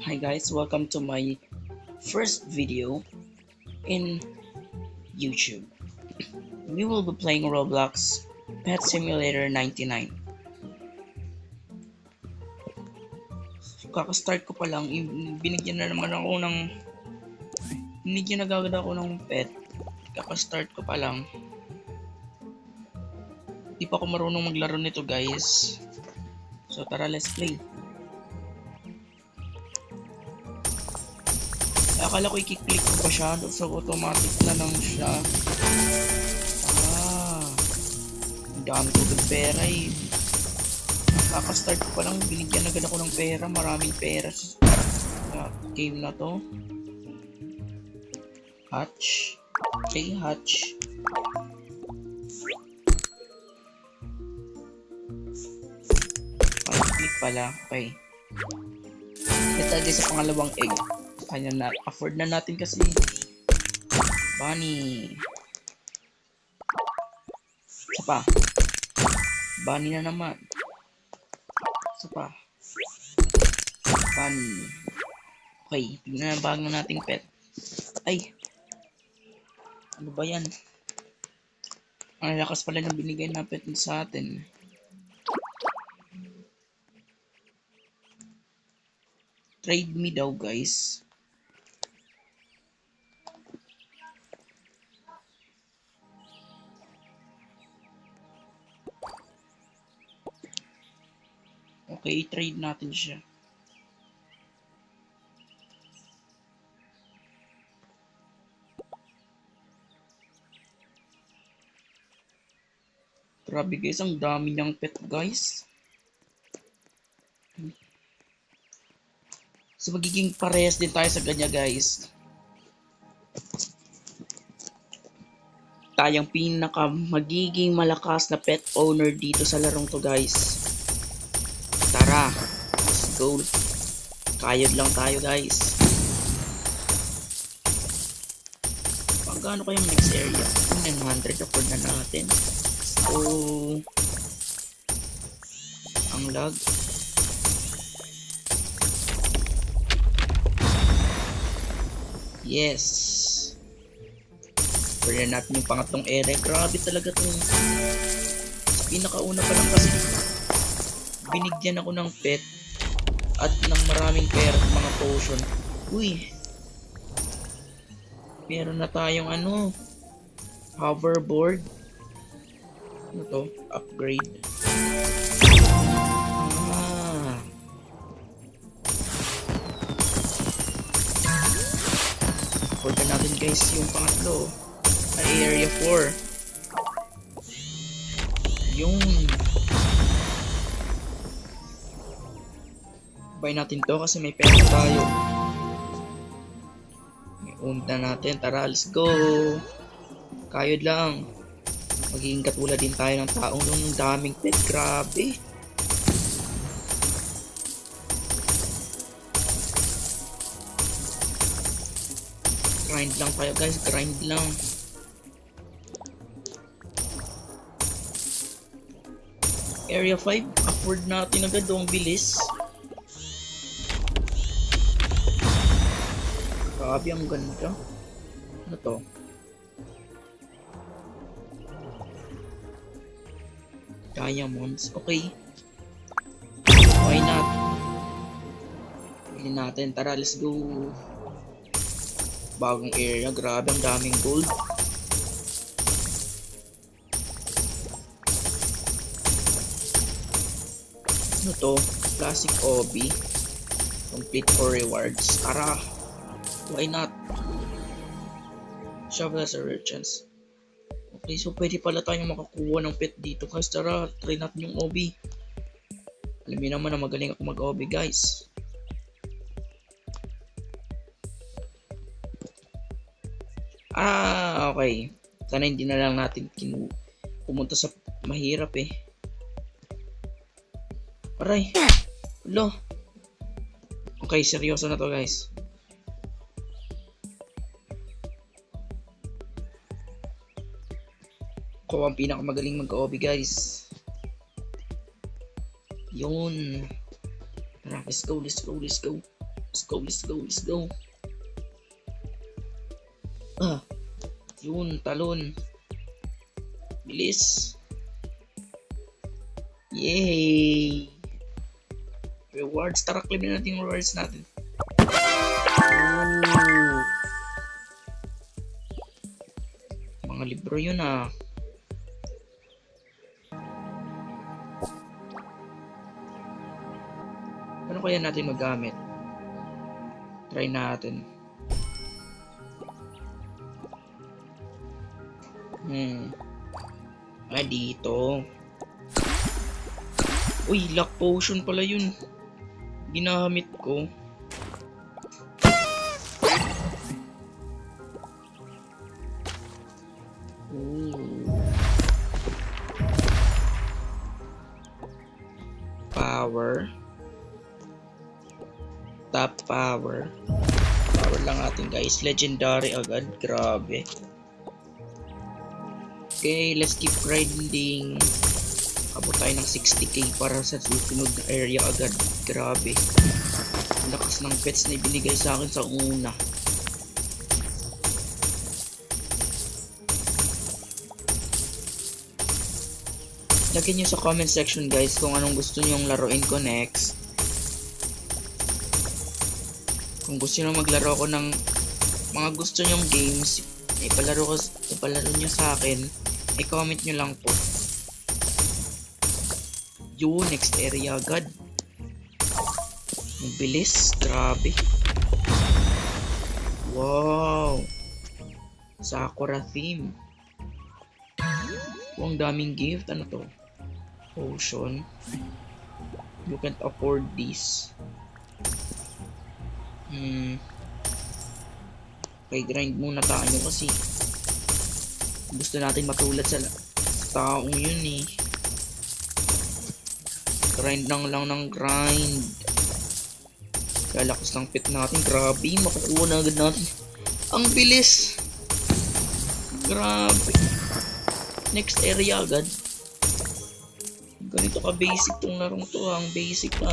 Hi guys, welcome to my first video in YouTube. We will be playing Roblox Pet Simulator 99. Kaka-start ko pa lang, binigyan na naman ako ng binigyan agad ako ng pet. Kaka-start ko pa lang. Di pa ako marunong maglaro nito guys. So tara, let's play. Akala ko i-click ko pa siya, so automatic na lang siya. Ang dami ko ng pera eh. Kaka-start ko pa lang, binigyan agad ako ng pera, maraming pera sa game na to. Hatch. Okay, hatch. Click pala, okay. Ito guys sa pangalawang egg. Kanya na, afford na natin kasi. Bunny. Isa pa. Bunny na naman. Isa pa. Bunny. Okay, tignan na bago nating pet. Ay. Ano ba yan? Ang lakas pala ng binigay na pet sa atin. Trade me daw guys. Okay, trade natin siya. Grabe guys, ang dami niyang pet guys. So magiging parehas din tayo sa kanya guys. Tayong pinaka magiging malakas na pet owner dito sa larong to guys. Tara, let's go. Kayod lang tayo guys. Pagkano kayong next area? 900 afford na natin. So ang lag. Yes. Pwede natin yung pangatlong area. Grabe talaga itong pinakauna pa lang kasi binigyan ako ng pet at ng maraming pera at mga potion. Uy, meron na tayong hoverboard. Ano to? Upgrade. Afford na natin guys yung pangatlo ay area 4. Yung buy natin to kasi may pera tayo. May na natin. Tara, let's go. Kayod lang. Magiging katulad din tayo ng taong nung daming pet. Grabe. Grind lang tayo guys. Grind lang. Area 5. Afford natin agad ang bilis. Grabe, ang ganda. Ano to? Diamonds. Okay. Why not? Bilhin natin. Tara, let's go. Bagong area. Grabe, ang daming gold. Ano to? Classic obby. Complete for rewards. Tara. Why not? Shovel as a rare chance. Okay, so pwede pala tayong makakuha ng pet dito guys. Tara, try natin yung OB. Alam niyo naman na magaling ako mag-OB guys. Okay. Sana hindi na lang natin pumunta sa mahirap eh. Aray. Lo. Okay, seryoso na to guys. Ako ang pinakamagaling mag-OB guys. Yun. Tara, let's go. Let's go, let's go, let's go. Ah, yun, talon. Bilis. Yay! Rewards. Tara, claim na natin yung rewards natin. Ooh. Mga libro yun ah. Ano kaya natin magamit? Try natin. Dito. Uy, luck potion pala yun. Ginamit ko. Ooh. Power. Top power. Power lang atin guys. Legendary agad. Grabe. Okay, let's keep grinding. Abot tayo ng 60k para sa susunod na area agad. Grabe. Ang lakas ng pets na ibinigay sa akin sa una. Lagyan nyo sa comment section guys kung anong gusto nyong laruin ko next. Kung gusto nyo maglaro ko ng mga gusto nyong games, ipalaro nyo sa akin, i-comment nyo lang po. Yun, next area agad. Ang bilis, grabe. Wow. Sakura theme. Ang daming gift. Ano to? Potion. You can't afford this. Okay, grind muna tayo kasi gusto natin matulad sa taong yun eh. Grind lang ng grind. Lalakas ng pet natin. Grabe, makukuha na agad natin. Ang bilis. Grabe. Next area agad. Ganito ka basic tong larong to ha. Ang basic na.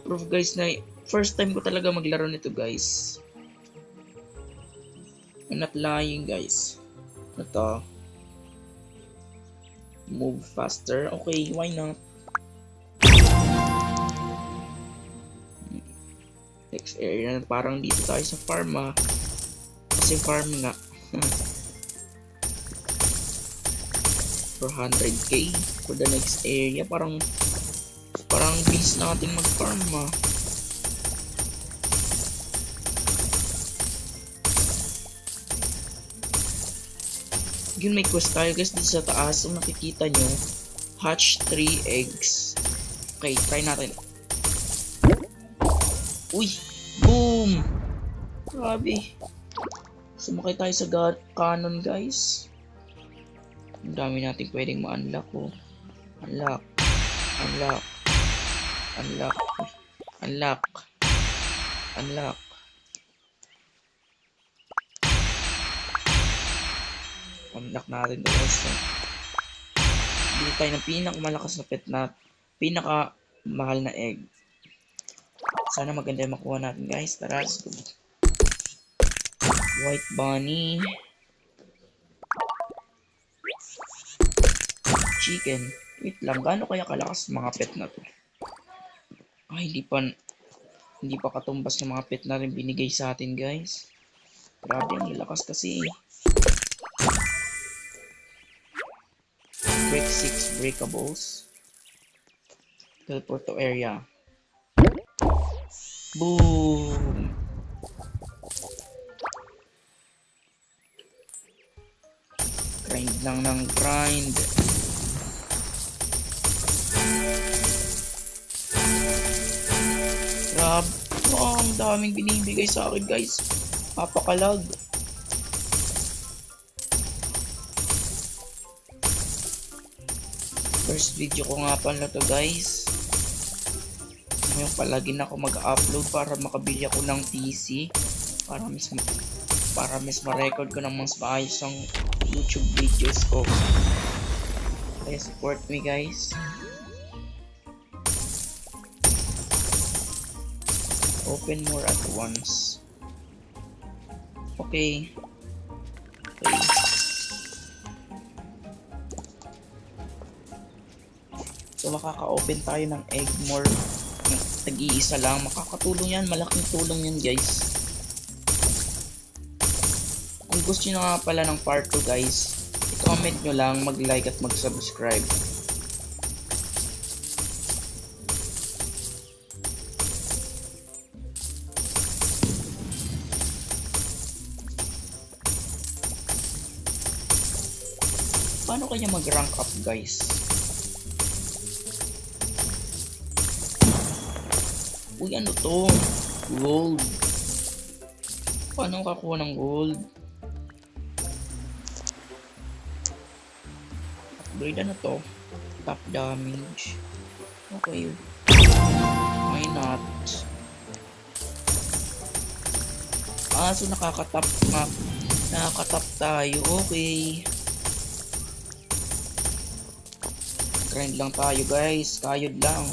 Proof guys na first time ko talaga maglaro nito guys. I'm not lying guys. Ito. Move faster. Okay, why not? Next area. Parang dito tayo sa farm ah. Kasi farm nga. 400k for the next area. Parang base natin mag-farm ah. Yun, may quest tayo guys dito sa taas. Kung nakikita nyo, hatch 3 eggs. Okay, try natin. Uy! Boom! Grabe. Sumakay tayo sa cannon guys. Ang dami natin pwedeng ma-unlock oh. Unlock. Unlock. Unlock. Unlock. Unlock. Unlock natin ito guys. Bili tayo ng pinakamalakas na pet na pinakamahal na egg. Sana maganda yung makuha natin guys. Tara, let's go. White bunny. Chicken. Wait lang, gaano kaya kalakas mga pet na to? Ay, hindi pa katumbas ng mga pet na rin binigay sa atin guys. Grabe, ang lakas kasi. Break 6 breakables. Teleport to area. Boom! Grind lang ng grind. Grabe. Oh, ang daming binibigay sa akin guys. Napakalag. First video ko nga pala to guys. Ngayon palagi na ako mag-upload para makabili ako ng PC. Para mas ma-record ko ng mas maayos ang YouTube videos ko. Kaya support me guys. Open more at once. Okay. Okay. So makaka-open tayo ng egg more. Tag-iisa lang. Makakatulong yan. Malaking tulong yan guys. Kung gusto nyo nga pala ng part 2 guys, i-comment nyo lang, mag-like at mag-subscribe. Paano kaya mag-rank up guys? Uy, ano to? Gold. Paano kakuha ng gold? Upgrade ano to? Top damage. Okay. Why not? So nakakatap na. Nakakatap tayo. Okay. Grind lang tayo guys. Kayod lang.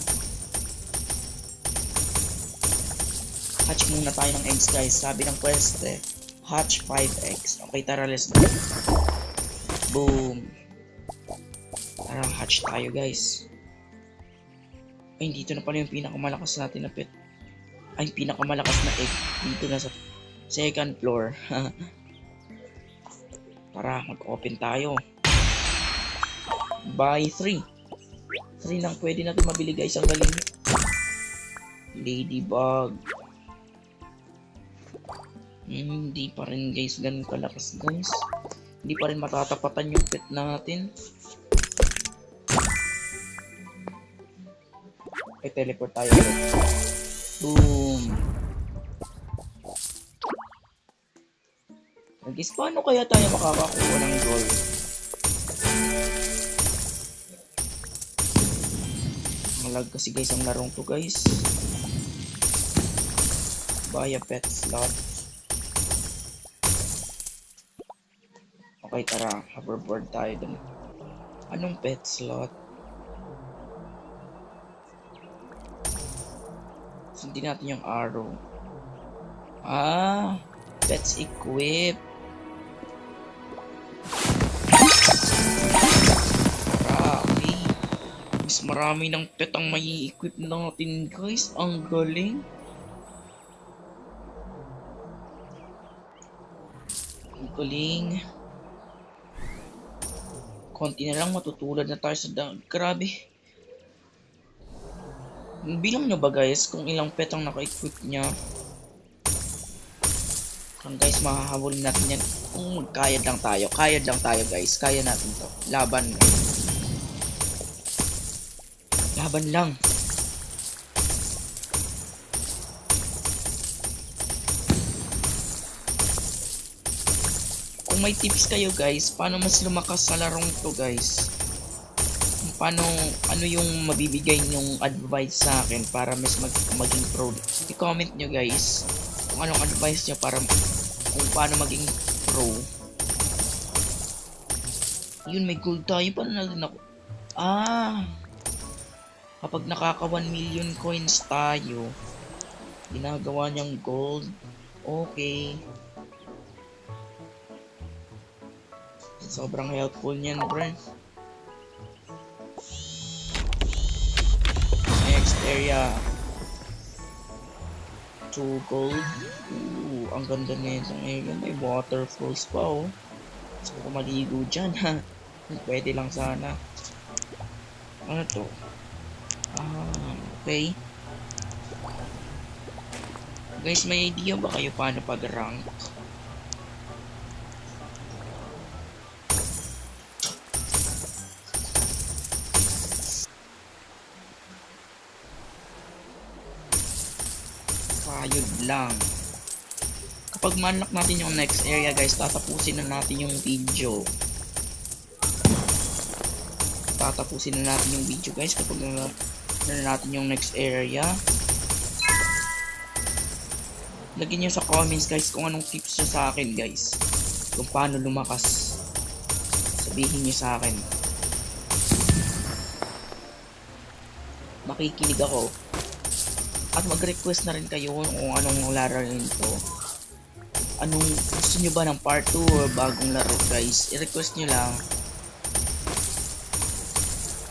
Hatch muna tayo ng eggs guys. Sabi ng quest hatch 5 eggs. Okay, tara, let's go. Boom. Tara, hatch tayo guys. Ay, dito na pala yung pinakamalakas natin na pet. Ay, pinakamalakas na egg. Dito na sa second floor. Tara, mag-open tayo. Buy 3. 3 lang pwede natin mabili guys. Ang galing. Ladybug. Hindi pa rin guys ganun kalakas guys. Hindi pa rin matatapatan yung pet natin. Okay, teleport tayo. Boom. Guys, paano kaya tayo makakakuha ng gold? Malag kasi guys ang larong to guys. Buy a pet slot. Okay, tara, hoverboard tayo dun. Anong pet slot? Sundin natin yung arrow. Pets equip. Okay. Mas marami ng pet ang may equip natin guys. Ang galing. Ang galing. Konti na lang matutulad na tayo sa grabe. Bilang nyo ba guys kung ilang pet ang naka-equip niya? Kung guys mahahabulin natin yan. Kung kayad lang tayo guys. Kaya natin to. Laban lang. Laban lang. Kung may tips kayo guys, paano mas lumakas sa larong to guys? Paano, ano yung mabibigay nyong advice sa akin para mas maging pro? I-comment nyo guys kung anong advice nyo para kung paano maging pro. Yun, may gold tayo. Paano natin ako? Kapag nakaka 1 million coins tayo, ginagawa niyang gold. Okay. Sobrang helpful niyan, bro. Next area. 2 gold. Ang ganda na itong area. May waterfalls pa, oh. So, kung maligo dyan, ha. Pwede lang sana. Ano to? Okay. Guys, may idea ba kayo paano pag-rank? Kayod lang. Kapag ma-unlock natin yung next area guys, tatapusin na natin yung video. Guys kapag na natin yung next area. Lagyan nyo sa comments guys kung anong tips nyo sa akin guys. Kung paano lumakas. Sabihin nyo sa akin. Makikinig ako. At mag-request na rin kayo kung anong laruin to. Anong gusto nyo ba ng part 2 or bagong laro guys? I-request nyo lang.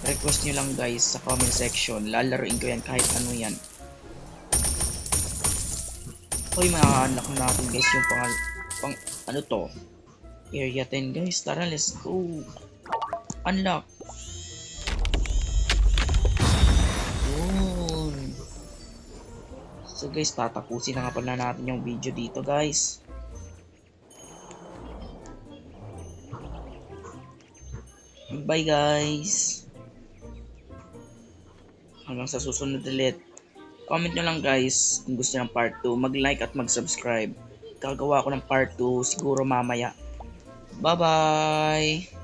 Request nyo lang guys sa comment section. Lalaruin ko yan kahit ano yan. Hoy, ma-unlock natin guys yung pang ano to? Area 10 guys. Tara, let's go. Unlock. Yun. So guys, tatapusin na nga pala natin yung video dito guys. Bye guys. Hanggang sa susunod ulit. Comment nyo lang guys kung gusto ng part 2. Mag-like at mag-subscribe. Gagawa ko ng part 2 siguro mamaya. Bye bye.